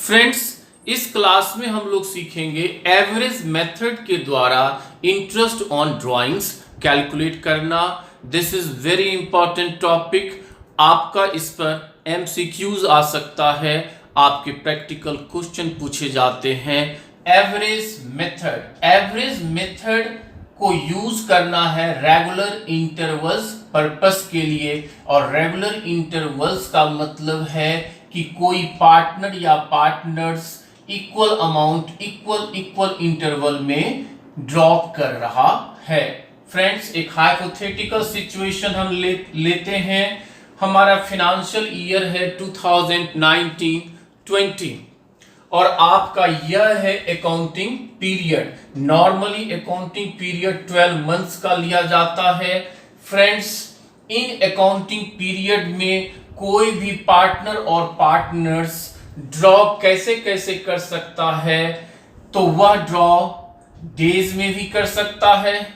Friends, इस class में हम लोग सीखेंगे एवरेज मेथड के द्वारा इंटरेस्ट ऑन ड्राइंग्स कैलकुलेट करना। This is very important topic. आपका इस पर एमसीक्यूज आ सकता है, आपके प्रैक्टिकल क्वेश्चन पूछे जाते हैं। एवरेज मेथड को यूज करना है रेगुलर इंटरवल्स पर्पस के लिए, और रेगुलर इंटरवल्स का मतलब है कि कोई पार्टनर या partners equal amount equal interval में ड्रॉप कर रहा है। फ्रेंड्स, एक हाइपोथेटिकल सिचुएशन हम लेते हैं। हमारा फाइनेंशियल ईयर है 2019-20 और आपका यह है accounting period. Normally accounting period 12 months का लिया जाता है। फ्रेंड्स, इन अकाउंटिंग पीरियड में कोई भी पार्टनर और पार्टनर्स ड्रॉ कैसे कैसे कर सकता है, तो वह ड्रॉ डेज में भी कर सकता है,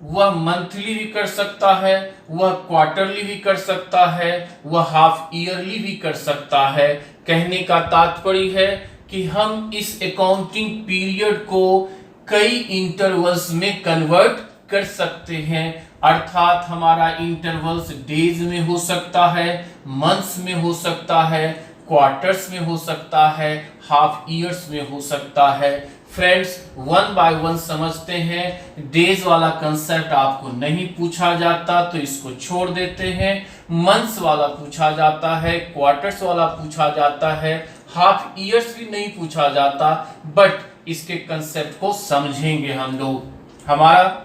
वह मंथली भी कर सकता है, वह क्वार्टरली भी कर सकता है, वह हाफ ईयरली भी कर सकता है। कहने का तात्पर्य है कि हम इस अकाउंटिंग पीरियड को कई इंटरवल्स में कन्वर्ट कर सकते हैं। अर्थात हमारा इंटरवल्स डेज में हो सकता है, मंथ्स में हो सकता है, क्वार्टर्स में हो सकता है, हाफ ईयर्स में हो सकता है। फ्रेंड्स, वन बाय वन समझते हैं। डेज वाला कंसेप्ट आपको नहीं पूछा जाता तो इसको छोड़ देते हैं। मंथ्स वाला पूछा जाता है, क्वार्टर्स वाला पूछा जाता है, हाफ ईयर्स भी नहीं पूछा जाता, बट इसके कंसेप्ट को समझेंगे हम लोग। हमारा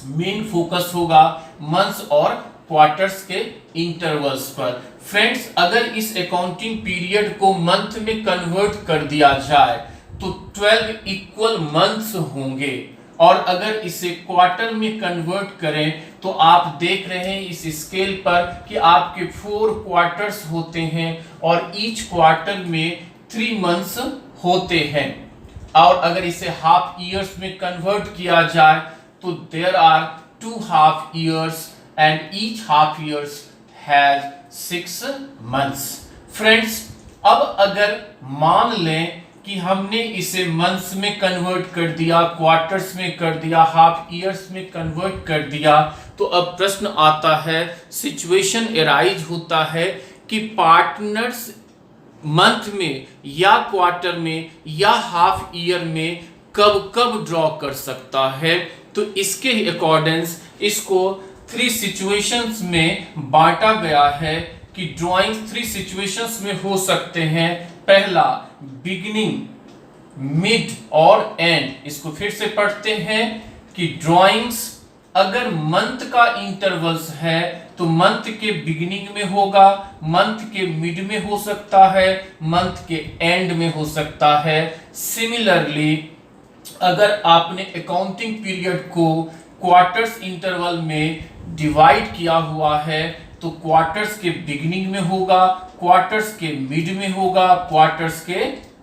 मेन फोकस होगा मंथ्स और क्वार्टर्स के इंटरवल्स पर। फ्रेंड्स, अगर इस अकाउंटिंग पीरियड को मंथ में कन्वर्ट कर दिया जाए तो 12 इक्वल मंथ्स होंगे, और अगर इसे क्वार्टर में कन्वर्ट करें तो आप देख रहे हैं इस स्केल पर कि आपके 4 क्वार्टर्स होते हैं और ईच क्वार्टर में 3 मंथ्स होते हैं। और अगर इसे हाफ ईयर्स में कन्वर्ट किया जाए तो there are 2 half years and each half years has 6 months. Friends, अब अगर मान लें कि हमने इसे मंथ्स में कन्वर्ट कर दिया, क्वार्टर्स में कर दिया, हाफ ईयर्स में कन्वर्ट कर दिया, तो अब प्रश्न आता है, सिचुएशन एराइज होता है कि पार्टनर्स मंथ में या क्वार्टर में या हाफ ईयर में कब कब ड्रॉ कर सकता है। तो इसके अकॉर्डिंग इसको 3 सिचुएशंस में बांटा गया है कि ड्राइंग 3 सिचुएशंस में हो सकते हैं। पहला, बिगिनिंग, मिड और एंड। इसको फिर से पढ़ते हैं कि ड्राइंग्स अगर मंथ का इंटरवल्स है तो मंथ के बिगिनिंग में होगा, मंथ के मिड में हो सकता है, मंथ के एंड में हो सकता है। सिमिलरली, अगर आपने अकाउंटिंग पीरियड को क्वार्टर्स इंटरवल में डिवाइड किया हुआ है तो क्वार्टर्स के बिगिनिंग में होगा, क्वार्टर्स के मिड में होगा, क्वार्टर्स के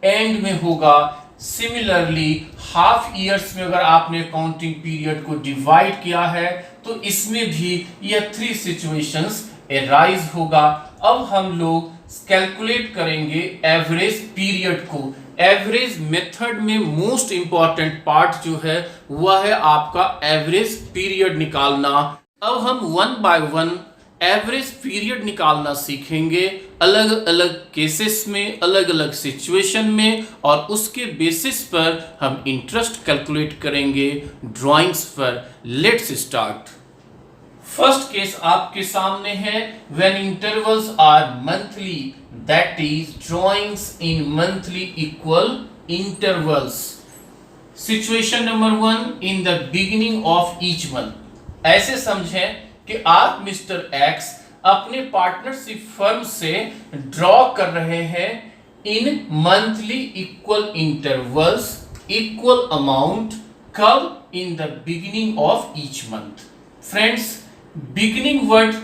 एंड में होगा। सिमिलरली, हाफ ईयर्स में अगर आपने अकाउंटिंग पीरियड को डिवाइड किया है तो इसमें भी यह 3 सिचुएशंस एराइज होगा। अब हम लोग कैलकुलेट करेंगे एवरेज पीरियड को। एवरेज मेथड में मोस्ट इंपॉर्टेंट पार्ट जो है वह है आपका एवरेज पीरियड निकालना। अब हम one by one average period निकालना सीखेंगे, अलग अलग केसेस में, अलग अलग सिचुएशन में, और उसके बेसिस पर हम इंटरेस्ट कैलकुलेट करेंगे ड्राइंग्स पर। Let's start. फर्स्ट केस आपके सामने है, when intervals are monthly, that is drawings in monthly equal intervals. Situation number 1, in the beginning of each month. ऐसे समझें कि आप मिस्टर एक्स अपने पार्टनरशिप फर्म से ड्रॉ कर रहे हैं in monthly equal intervals, equal amount, कब? In the beginning of each month. Friends, beginning word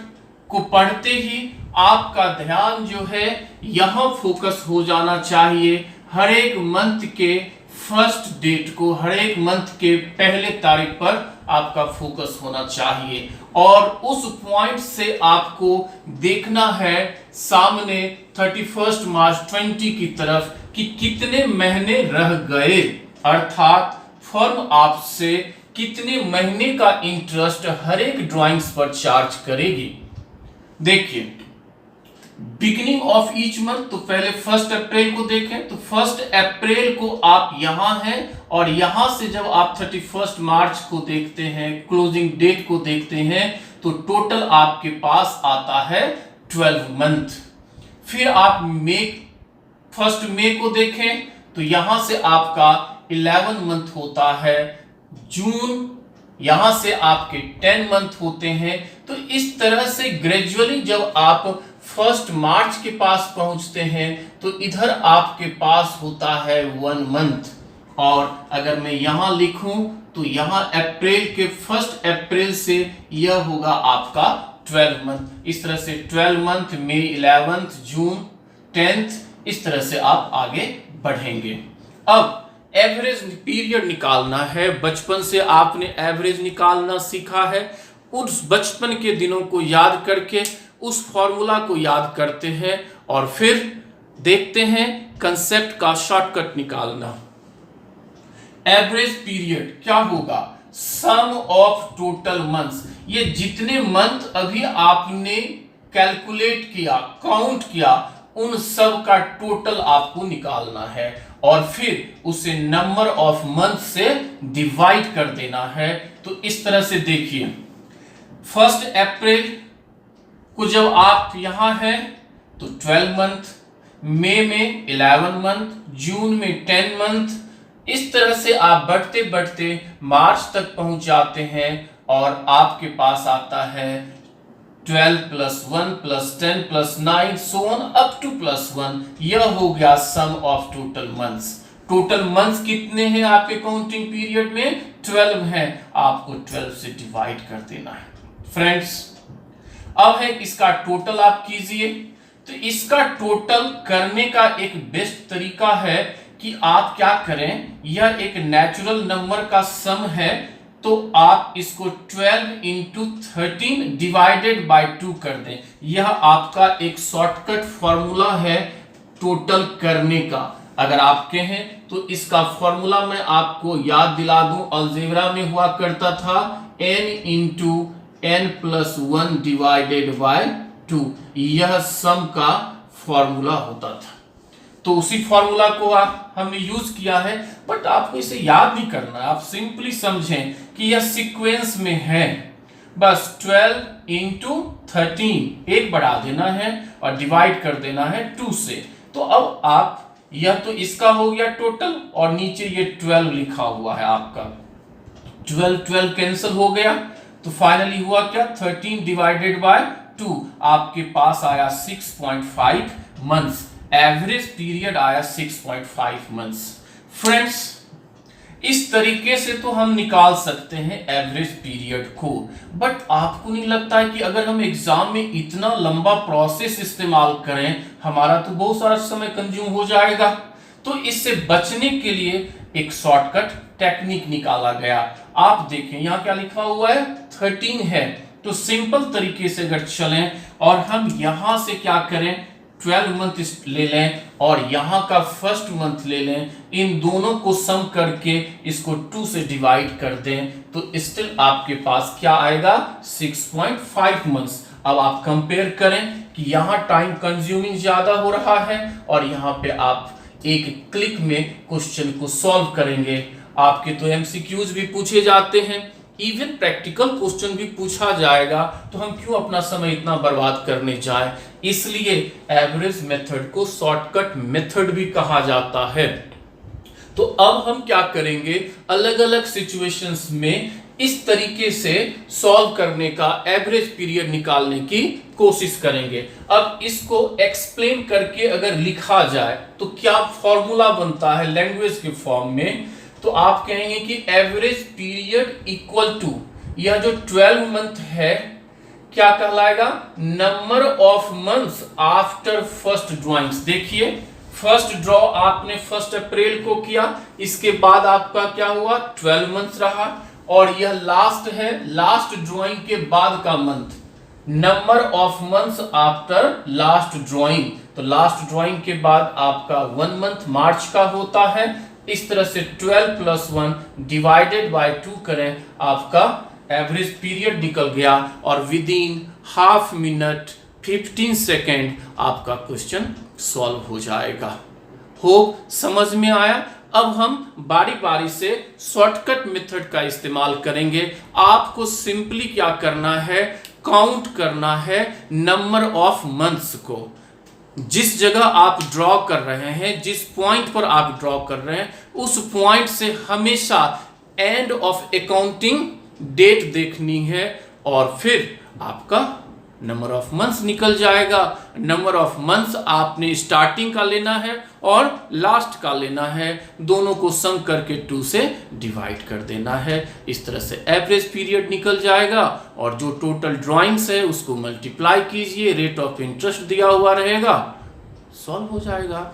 को पढ़ते ही आपका ध्यान जो है यहां फोकस हो जाना चाहिए। हर एक मंथ के फर्स्ट डेट को, हर एक मंथ के पहले तारीख पर आपका फोकस होना चाहिए, और उस पॉइंट से आपको देखना है सामने 31 मार्च 20 की तरफ कि कितने महीने रह गए, अर्थात फर्म आपसे कितने महीने का इंटरेस्ट हर एक ड्राइंग्स पर चार्ज करेगी। देखिए बिगिनिंग ऑफ ईच मंथ, तो पहले 1 अप्रैल को देखें, तो 1 अप्रैल को आप यहां हैं और यहां से जब आप 31 मार्च को देखते हैं, क्लोजिंग डेट को देखते हैं, तो टोटल आपके पास आता है 12 मंथ। फिर आप 1 मई को देखें तो यहां से आपका 11 मंथ होता है, जून यहां से आपके 10 मंथ होते हैं। तो इस तरह से ग्रेजुअली जब आप 1 मार्च के पास पहुंचते हैं तो इधर आपके पास होता है 1 मंथ। और अगर मैं यहां लिखूं तो यहां अप्रैल के 1 अप्रैल से यह होगा आपका 12 मंथ। इस तरह से 12 मंथ, मई 11th, जून 10th, इस तरह से आप आगे बढ़ेंगे। अब एवरेज पीरियड निकालना है। बचपन से आपने एवरेज निकालना सीखा है, उस बचपन के दिनों को याद करके उस फॉर्मूला को याद करते हैं और फिर देखते हैं कंसेप्ट का शॉर्टकट निकालना। एवरेज पीरियड क्या होगा? सम ऑफ टोटल मंथ्स। ये जितने मंथ अभी आपने कैलकुलेट किया, काउंट किया, उन सब का टोटल आपको निकालना है और फिर उसे नंबर ऑफ मंथ से डिवाइड कर देना है। तो इस तरह से देखिए 1 अप्रैल को जब आप यहां हैं तो 12 मंथ, मई में 11 मंथ, जून में 10 मंथ, इस तरह से आप बढ़ते बढ़ते मार्च तक पहुंच जाते हैं और आपके पास आता है 12 + 1 + 10 + 9 so on up to +1। यह हो गया sum of total months. Total months कितने हैं आपके काउंटिंग पीरियड में? 12 हैं। आपको 12 से डिवाइड कर देना है। फ्रेंड्स अब है इसका टोटल आप कीजिए। तो इसका टोटल करने का एक बेस्ट तरीका है कि आप क्या करें, यह एक नेचुरल नंबर का सम है तो आप इसको 12 × 13 डिवाइडेड बाय 2 कर दें। यह आपका एक शॉर्टकट फॉर्मूला है टोटल करने का। अगर आप कहें तो इसका फॉर्मूला मैं आपको याद दिला दूं, अलजेब्रा में हुआ करता था n × n + 1 डिवाइडेड बाय 2। यह सम का फॉर्मूला होता था। तो उसी फॉर्मूला को हमने यूज किया है, बट आपको इसे याद नहीं करना। आप सिंपली समझें कि यह सीक्वेंस में है, बस 12 × 13 एक बढ़ा देना है और डिवाइड कर देना है 2 से। तो अब आप यह तो इसका हो गया टोटल और नीचे ये 12 लिखा हुआ है आपका। 12 कैंसिल हो गया तो फाइनली हुआ क्या? 13 डिवाइडेड बाय 2 आपके पास आया 6.5 मंथ्स। एवरेज पीरियड आया 6.5 मंथ्स। फ्रेंड्स इस तरीके से तो हम निकाल सकते हैं एवरेज पीरियड को, बट आपको नहीं लगता है कि अगर हम एग्जाम में इतना लंबा प्रोसेस इस्तेमाल करें हमारा तो बहुत सारा समय कंज्यूम हो जाएगा? तो इससे बचने के लिए एक शॉर्टकट टेक्निक निकाला गया। आप देखें यहां क्या लिखा हुआ है, 13 है। तो सिंपल तरीके से अगर चलें और हम यहां से क्या करें, 12 मंथ ले लें और यहां का 1st मंथ ले लें, इन दोनों को सम करके इसको 2 से डिवाइड कर दें तो स्टिल आपके पास क्या आएगा? 6.5 मंथ्स। अब आप कंपेयर करें कि यहां टाइम कंज्यूमिंग ज्यादा हो रहा है और यहां पे आप एक क्लिक में क्वेश्चन को सॉल्व करेंगे। आपके तो एमसीक्यूज भी पूछे जाते हैं, इवन प्रैक्टिकल क्वेश्चन भी पूछा जाएगा, तो हम क्यों अपना समय इतना बर्बाद करने जाएं? इसलिए एवरेज मेथड को शॉर्टकट मेथड भी कहा जाता है। तो अब हम क्या करेंगे, अलग अलग सिचुएशंस में इस तरीके से सॉल्व करने का, एवरेज पीरियड निकालने की कोशिश करेंगे। अब इसको एक्सप्लेन करके अगर लिखा जाए तो क्या फॉर्मूला बनता है लैंग्वेज के फॉर्म में, तो आप कहेंगे कि एवरेज पीरियड इक्वल टू यह जो 12 मंथ है क्या कहलाएगा? Number of months after first drawings. देखिए फर्स्ट ड्रॉ आपने 1 अप्रैल को किया, इसके बाद आपका क्या हुआ? 12 मंथ रहा और यह लास्ट है, लास्ट ड्राइंग के बाद का month, number of months after last drawing. तो लास्ट ड्राइंग के बाद आपका 1 मंथ मार्च का होता है। इस तरह से 12 + 1 डिवाइडेड बाय 2 करें, आपका एवरेज पीरियड निकल गया और with in half minute 15 second आपका क्वेश्चन सॉल्व हो जाएगा। होप समझ में आया। अब हम बारी बारी से शॉर्टकट मेथड का इस्तेमाल करेंगे। आपको सिंपली क्या करना है, काउंट करना है नंबर ऑफ मंथ्स को। जिस जगह आप ड्रॉ कर रहे हैं, जिस पॉइंट पर आप ड्रॉ कर रहे हैं, उस पॉइंट से हमेशा एंड ऑफ अकाउंटिंग डेट देखनी है और फिर आपका नंबर ऑफ मंथ्स निकल जाएगा। नंबर ऑफ मंथ्स आपने स्टार्टिंग का लेना है और लास्ट का लेना है, दोनों को सम करके 2 से डिवाइड कर देना है। इस तरह से एवरेज पीरियड निकल जाएगा और जो टोटल ड्राइंग्स है उसको मल्टीप्लाई कीजिए, रेट ऑफ इंटरेस्ट दिया हुआ रहेगा, सॉल्व हो जाएगा।